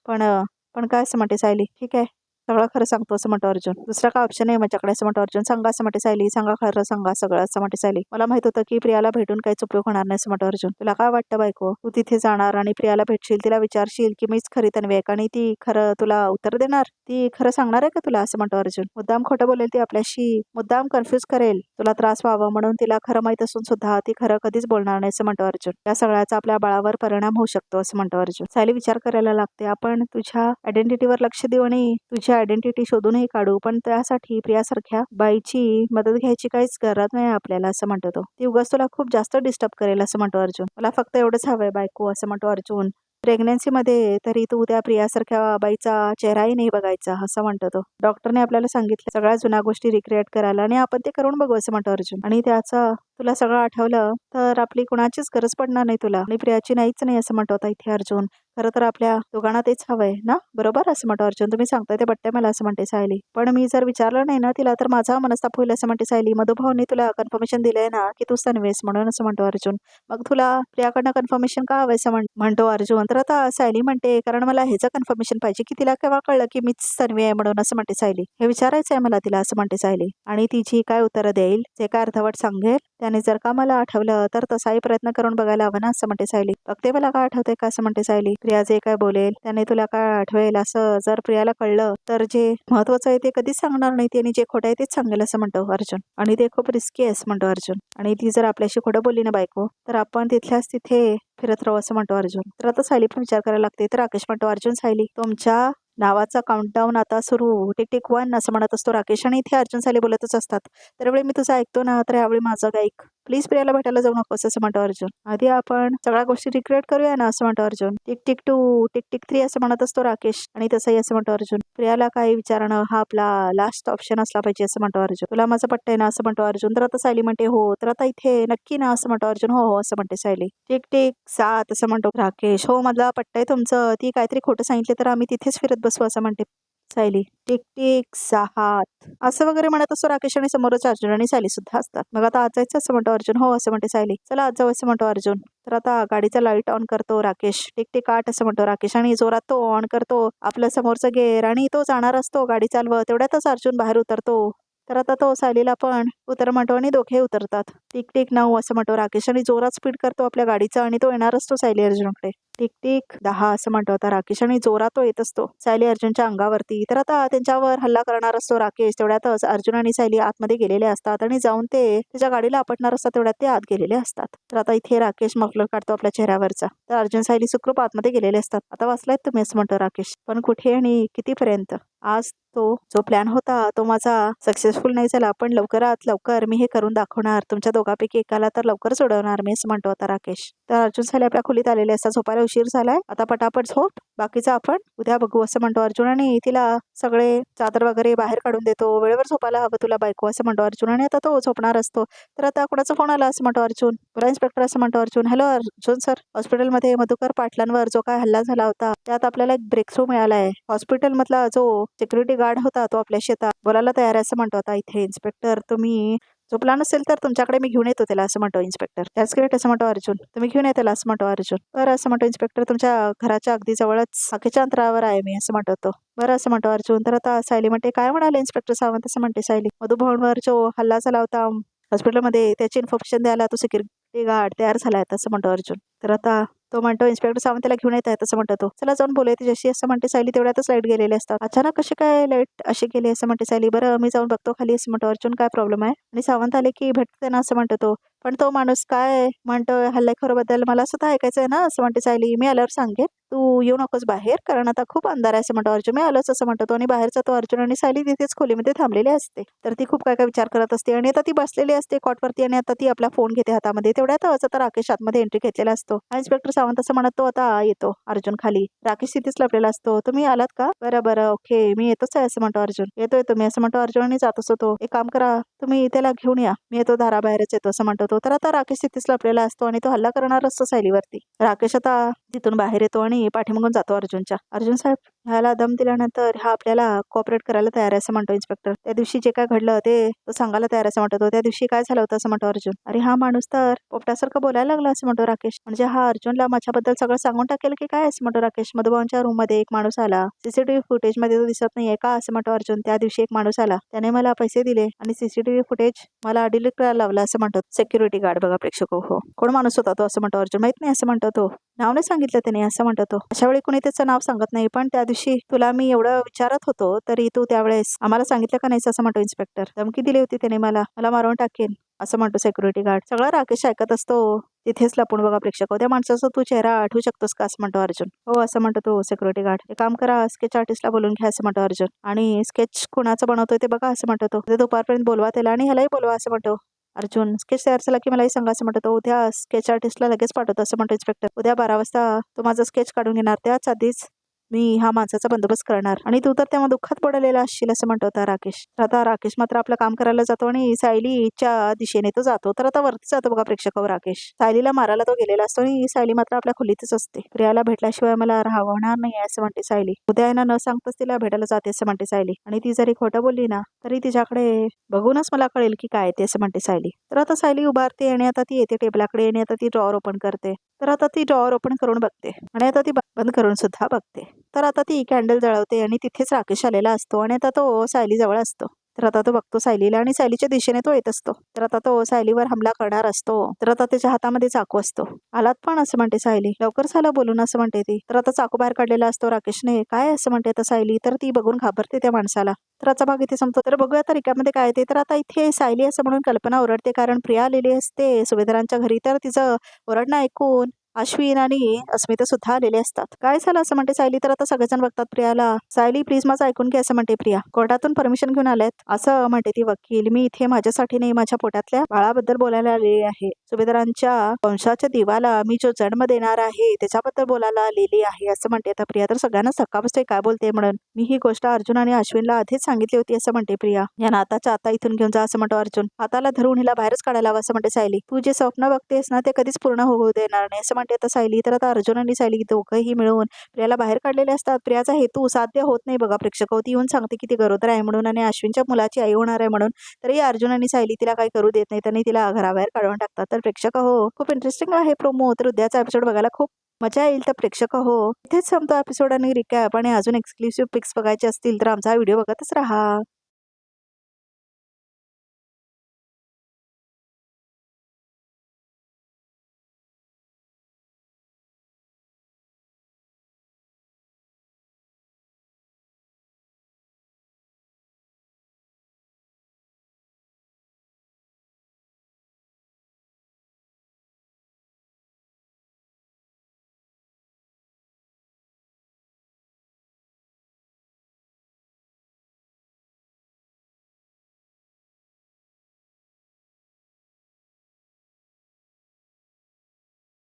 पण काय असं म्हणते सायली. ठीक आहे सगळं खरं सांगतो असं म्हणतो अर्जुन. दुसरा काय ऑप्शन आहे माझ्याकडे असं म्हणतो अर्जुन. सांगा असं म्हणते सायली. सांगा खरं सांगा सगळं असं म्हणते सायली. मला माहित होतं की प्रियाला भेटून काहीच उपयोग होणार नाही असं म्हणतो अर्जुन. तुला काय वाटतं बायको, तू तिथे जाणार आणि प्रियाला भेटशील, तिला विचारशील की मीच खरी तन्वी आहे आणि ती खरं तुला उत्तर देणार, ती खरं सांगणार आहे का तुला असं म्हणतो अर्जुन. मुद्दाम खोटं बोलेल ती आपल्याशी, मुद्दाम कन्फ्युज करेल तुला त्रास व्हावं म्हणून. तिला खरं माहित असून सुद्धा ती खरं कधीच बोलणार नाही असं म्हणतो अर्जुन. या सगळ्याचा आपल्या बाळावर परिणाम होऊ शकतो असं म्हणतो अर्जुन. सायली विचार करायला लागते. आपण तुझ्या आयडेंटिटीवर लक्ष देऊ आणि तुझी आयडेंटिटी शोधूनही काढू पण त्यासाठी प्रियासारख्या बाईची मदत घ्यायची काहीच गरज नाही आपल्याला असं म्हणतो तो. ती उगाच तुला खूप जास्त डिस्टर्ब करेल असं म्हणतो अर्जुन. मला फक्त एवढंच हवंय बायको असं म्हणतो अर्जुन. प्रेग्नन्सीमध्ये तरी तू त्या प्रियासारख्या बाईचा चेहराही नाही बघायचा असं म्हणतो तो. डॉक्टरने आपल्याला सांगितलं सगळ्या जुन्या गोष्टी रिक्रिएट करायला आणि आपण ते करून बघू असं म्हणतो अर्जुन. आणि त्याचा तुला सगळं आठवलं तर आपली कुणाचीच गरज पडणार नाही तुला आणि प्रियाची नाहीच नाही असं म्हणतो आता इथे अर्जुन. खरं तर आपल्या दोघांना तेच हवंय ना बरोबर असं म्हणतो अर्जुन. तुम्ही सांगताय ते पटतंय मला असं म्हणते सायली. पण मी जर विचारलं नाही ना तिला तर माझा मनस्ताप होईल असं म्हणते सायली. मधुभाऊनी तुला कन्फर्मेशन दिलंय ना की तू तन्वीस म्हणून असं म्हणतो अर्जुन. मग तुला प्रियाकडनं कन्फर्मेशन का हवं असं म्हणतो अर्जुन. तर आता सायली म्हणते कारण मला ह्याचं कन्फर्मेशन पाहिजे की तिला केव्हा कळलं की मीच तन्वी आहे म्हणून असं म्हणते सायली. हे विचारायचं आहे मला तिला असं म्हणते सायली. आणि तिची काय उत्तरं देईल जे काय अर्धवट सांगेल त्याने जर का मला आठवलं तर तसाही प्रयत्न करून बघायला हवं ना असं म्हणते सायली. बघते मला काय आठवतंय का असं म्हणते सायली. प्रिया जे काय बोलेल त्याने तुला काय आठवेल असं जर प्रियाला कळलं तर जे महत्वाचं आहे ते कधीच सांगणार नाही ती आणि जे खोटं आहे तेच सांगेल असं म्हणतो अर्जुन. आणि ते खूप रिस्की आहे असं म्हणतो अर्जुन. आणि ती जर आपल्याशी खोटं बोलली ना बायको तर आपण तिथल्याच तिथे फिरत राहू असं म्हणतो अर्जुन. तर आता सायली पण विचार करायला लागते. तर राकेश म्हणतो अर्जुन सायली तुमच्या नावाचा काउंटडाऊन आता सुरू, टिक टिक 1 असं म्हणत असतो राकेश. आणि इथे अर्जुन सायली बोलतच असतात. त्यावेळी मी तुझं ऐकतो ना तर यावेळी माझं ऐक प्लीज, प्रियाला भेटायला जाऊ नकोस असं म्हणतो अर्जुन. आधी आपण सगळ्या गोष्टी रिक्रिएट करूया ना असं म्हणतो Arjun. Tick tick 2 tick tick 3 असं म्हणत असतो राकेश. आणि तसंही असं म्हणतो अर्जुन. प्रियाला काही विचारणं हा आपला लास्ट ऑप्शन असला पाहिजे असं म्हणतो अर्जुन. तुला माझं पट्टय ना असं म्हणतो अर्जुन. तर आता सायली म्हणते हो. तर आता इथे नक्की ना असं म्हणतो अर्जुन. हो हो असं म्हणते सायली. टिक टिक 7 असं म्हणतो राकेश. हो मला पट्टय तुमचं. ती काहीतरी खोटं सांगितले तर आम्ही तिथेच फिरत बसू असं म्हणते सायली. टिक टिक 6 असं वगैरे म्हणत असतो राकेश आणि समोरच अर्जुन आणि सायली सुद्धा असतात. मग आता आज जायचं असं म्हणतो अर्जुन. हो असं म्हणते सायली. चला आज जाऊ असं म्हणतो अर्जुन. तर आता गाडीचा लाईट ऑन करतो राकेश. टिक टिक 8 असं म्हणतो राकेश आणि जोरात तो ऑन करतो आपलं समोरचं गेअर आणि तो जाणार असतो गाडी चालवत. तेवढ्यातच अर्जुन बाहेर उतरतो. तर आता तो सायलीला पण उतर म्हणतो आणि दोघे उतरतात. टिक टिक 9 असं म्हणतो राकेश आणि जोरात स्पीड करतो आपल्या गाडीचा आणि तो येणार असतो सायली अर्जुनकडे. टिक टिक 10 असं म्हणतो आता राकेश आणि जोरात तो येत असतो सायली अर्जुनच्या अंगावरती. तर आता त्यांच्यावर हल्ला करणार असतो राकेश. तेवढ्यातच अर्जुन आणि सायली आतमध्ये गेलेले असतात आणि जाऊन ते त्याच्या गाडीला आपटणार असतात. तेवढ्यात ते आत गेलेले असतात. तर आता इथे राकेश मफलर काढतो आपल्या चेहऱ्यावरचा. तर अर्जुन सायली सुखरूप आतमध्ये गेलेले असतात. आता वाचलायत तुम्ही असं म्हणतो राकेश. पण कुठे आणि कितीपर्यंत? आज तो जो प्लॅन होता तो माझा सक्सेसफुल नाही झाला पण लवकरात लवकर मी हे करून दाखवणार. तुमच्या दोघांपैकी एकाला तर लवकरच उडवणार मी असं म्हणतो आता राकेश. तर अर्जुन सायली आपल्या खोलीत आलेले असतात. झोपायला उशीर झालाय, आता पटापट झोप, बाकीचं आपण उद्या बघू असं म्हणतो अर्जुन. आणि तिला सगळे चादर वगैरे बाहेर काढून देतो. वेळेवर झोपायला हवं तुला बायको असं म्हणतो अर्जुन. आणि आता तो झोपणार असतो. तर आता कुणाचा फोन आला असं म्हणतो अर्जुन. बोला इन्स्पेक्टर असं म्हणतो अर्जुन. हॅलो अर्जुन सर, हॉस्पिटलमध्ये मधुकर पाटलांवर जो काय हल्ला झाला होता त्यात आपल्याला एक ब्रेक थ्रू मिळालाय. हॉस्पिटल मधला जो सिक्युरिटी गार्ड होता तो आपल्या शेतात बोलायला तयार आहे असं म्हणतो. आता इथे इन्स्पेक्टर तुम्ही झोपला नसेल तर तुमच्याकडे मी घेऊन येतो त्याला असं म्हणतो इन्स्पेक्टर. त्याच ग्रेट असं म्हणतो अर्जुन. तुम्ही घेऊन येताल असं म्हणतो अर्जुन. बरं असं म्हणतो इन्स्पेक्टर, तुमच्या घराच्या अगदी जवळच हाकेच्या अंतरावर आहे मी असं म्हणतो तो. बरं असं म्हणतो अर्जुन. तर आता सायली म्हणते काय म्हणाले इन्स्पेक्टर सावंत असं म्हणते सायली. मधुभवनवर जो हल्ला झाला होता हॉस्पिटलमध्ये त्याची इन्फॉर्मेशन द्यायला तो सिक्युरिटी गार्ड तयार झालाय असं म्हणतो अर्जुन. तर आता तो म्हणतो इन्स्पेक्टर सावंत त्याला घेऊन येत आहे असं म्हणतो तो. चला जाऊन बोलूया त्याच्याशी असं म्हणते सायली. तेवढ्यातच लाईट गेलेले असतात. अचानक कशी काय लाईट अशी गेली असं म्हणते सायली. बरं मी जाऊन बघतो खाली असं म्हणतो अर्जुन. काय प्रॉब्लेम आहे. आणि सावंत आले की भेटते ना असं म्हणतो तो. पण तो माणूस काय म्हणतोय हल्लेखोराबद्दल मला सुद्धा ऐकायचं आहे ना असं म्हणते सायली. मी आल्यावर सांगेन, तू येऊ नकोस बाहेर कारण आता खूप अंधार आहे असं म्हणतो अर्जुन. मी आलोच असं म्हणतो तो. आणि बाहेरचा तो अर्जुन आणि सायली तिथेच खोलीमध्ये थांबलेली असते. तर ती खूप काय काय विचार करत असते. आणि आता ती बसलेली असते कॉटवरती आणि आता ती आपला फोन घेते हातामध्ये. तेवढ्यातच आता राकेश आतमध्ये एंट्री घेतलेला असतो. इन्स्पेक्टर सावंत असं म्हणत तो आता येतो अर्जुन खाली. राकेश तिथेच लपलेला असतो. तुम्ही आलात का. बरं बरं ओके मी येतोच आहे असं म्हणतो अर्जुन. येतोय तुम्ही असं म्हणतो अर्जुन आणि जातोच तो. एक काम करा तुम्ही त्याला घेऊन या, मी येतो दाराबाहेरच येतो असं म्हणतो तो. तर आता राकेश तिथेच लपलेला असतो आणि तो हल्ला करणार असतो सायलीवरती. राकेश आता तिथून बाहेर येतो आणि पाठीमागून जातो अर्जुनच्या. अर्जुन साहेब ह्याला दम दिल्यानंतर हा आपल्याला कॉपरेट करायला तयार आहे असं म्हणतो इन्स्पेक्टर. त्या दिवशी जे काय घडलं ते तो सांगायला तयार असं म्हणतो तो. त्या दिवशी काय झालं होतं असं म्हणतो अर्जुन. अरे हा माणूस तर पोपटासारखं बोलायला लागला असं म्हणतो राकेश. म्हणजे हा अर्जुनला माझ्याबद्दल सगळं सांगून टाकेल की काय असं म्हणतो राकेश. मधुभाऊंच्या रूम मध्ये एक माणूस आला, सीसीटीव्ही फुटेज मध्ये तो दिसत नाहीये का असं म्हणतो अर्जुन. त्या दिवशी एक माणूस आला, त्याने मला पैसे दिले आणि सीसीटीव्ही फुटेज मला डिलीट करायला लावला असं म्हणतो सिक्युरिटी गार्ड. बघा प्रेक्षक हो, कोण माणूस होता तो असं म्हणतो अर्जुन. माहित नाही असं म्हणतो तो. नाव नाही सांगितलं त्याने असं म्हणतो तो. अशा वेळी कोणी त्याचं नाव सांगत नाही. पण त्या दिवशी तुला मी एवढं विचारत होतो तरी तू त्यावेळेस आम्हाला सांगितलं का नाहीस असं म्हणतो इन्स्पेक्टर. धमकी दिली होती त्याने मला मारून टाकेन असं म्हणतो सिक्युरिटी गार्ड. सगळा राकेश ऐकत असतो तिथेच लपून. बघा प्रेक्षक त्या माणसाचा तू चेहरा आठवू शकतोस का असं म्हणतो अर्जुन. हो असं म्हणतो तो सिक्युरिटी गार्ड. एक काम करा स्केच आर्टिस्टला बोलून घ्या असं म्हणतो अर्जुन. आणि स्केच कुणाचं बनवतोय ते बघा असं म्हणतो तो. दुपारपर्यंत बोलवा त्याला आणि ह्यालाही बोलवा असं म्हणतो अर्जुन. स्केच तयार झाला की मलाही सांगा असं म्हणतो तो. उद्या स्केच आर्टिस्टला लगेच पाठवतो असं म्हणतो इन्स्पेक्टर. उद्या 12 वाजता तो माझा स्केच काढून घेणार, त्याच आधीच मी ह्या माणसाचा बंदोबस्त करणार. आणि तू तर तेव्हा दुःखात पडलेला असशील असं म्हणतो होता राकेश. तर आता राकेश मात्र आपलं काम करायला जातो आणि सायलीच्या दिशेने तो जातो. तर आता वरती जातो बघा प्रेक्षकावर राकेश. सायलीला मारायला तो गेलेला असतो आणि सायली मात्र आपल्या खोलीतच असते. प्रियाला भेटल्याशिवाय मला राहणार नाही असं म्हणते सायली. उद्या येणं न सांगताच तिला भेटायला जाते असं म्हणते सायली. आणि ती जरी खोटं बोलली ना तरी तिच्याकडे बघूनच मला कळेल की काय ते असं म्हणते सायली. तर आता सायली उभारते आणि आता ती येते टेबलाकडे आणि आता ती ड्रॉवर ओपन करते. तर आता ती ड्रॉवर ओपन करून बघते आणि आता ती बंद करून सुद्धा बघते. तर आता ती कॅन्डल जळवते आणि तिथेच राकेश आलेला असतो आणि आता तो सायली जवळ असतो. तर आता तो बघतो सायलीला आणि सायलीच्या दिशेने तो येत असतो. तर आता तो सायलीवर हमला करणार असतो. तर आता त्याच्या हातामध्ये चाकू असतो. आलात पण असं म्हणते सायली. लवकर झालं बोलून असं म्हणते ती. तर आता चाकू बाहेर काढलेला असतो राकेशने. काय असं म्हणते आता सायली. तर ती बघून घाबरते त्या माणसाला. तर आजचा भाग इथे संपतो. तर बघूया आता रिकामध्ये काय ते. तर आता इथे सायली असं म्हणून कल्पना ओरडते कारण प्रिया आलेली असते सुभेदारांच्या घरी. तर तिचं ओरडणं ऐकून अश्विन आणि अस्मिता सुद्धा आलेले असतात. काय झालं असं म्हणते सायली. तर आता सगळेजण बघतात प्रियाला. सायली प्लीज माझं ऐकून घे असं म्हणते प्रिया. कोर्टातून परमिशन घेऊन आल्यात असं म्हणते ती वकील. मी इथे माझ्यासाठी नाही माझ्या पोटातल्या बाळाबद्दल बोलायला आलेली आहे. सुभेदारांच्या वंशाच्या दिवाला मी जो जन्म देणार आहे त्याच्याबद्दल बोलायला आलेली आहे असं म्हणते आता प्रिया. तर सगळ्यांना धक्का बसतोय काय बोलते म्हणून. मी ही गोष्ट अर्जुन आणि अश्विनला आधीच सांगितली होती असं म्हणते प्रिया. या नाताच्या आता इथून घेऊन जा असं म्हणतो अर्जुन. हाताला धरून हिला बाहेरच काढायला हवं असं म्हणते सायली. तू जे स्वप्न बघतेस ना ते कधीच पूर्ण होऊ देणार नाही असं म्हणते आता सायली. तर आता अर्जुन आणि सायली दोघंही मिळून प्रियाला बाहेर काढलेले असतात. प्रियाचा हेतू साध्य होत नाही बघा प्रेक्षक. ती येऊन सांगते की ती गरोदर आहे म्हणून आणि अश्विनच्या मुलाची आई होणार आहे म्हणून. तरी अर्जुन आणि सायली तिला काही करू देत नाही. त्यांनी तिला घराबाहेर काढून टाकतात. तर प्रेक्षक हो खूप इंटरेस्टिंग आहे प्रोमो. तर उद्याचा एपिसोड बघायला खूप मजा येईल. तर प्रेक्षक हो इथेच संपतो एपिसोड आणि रिकॅप. आणि अजून एक्सक्लुसिव्ह पिक्स बघायचे असतील तर आमचा व्हिडिओ बघतच राहा.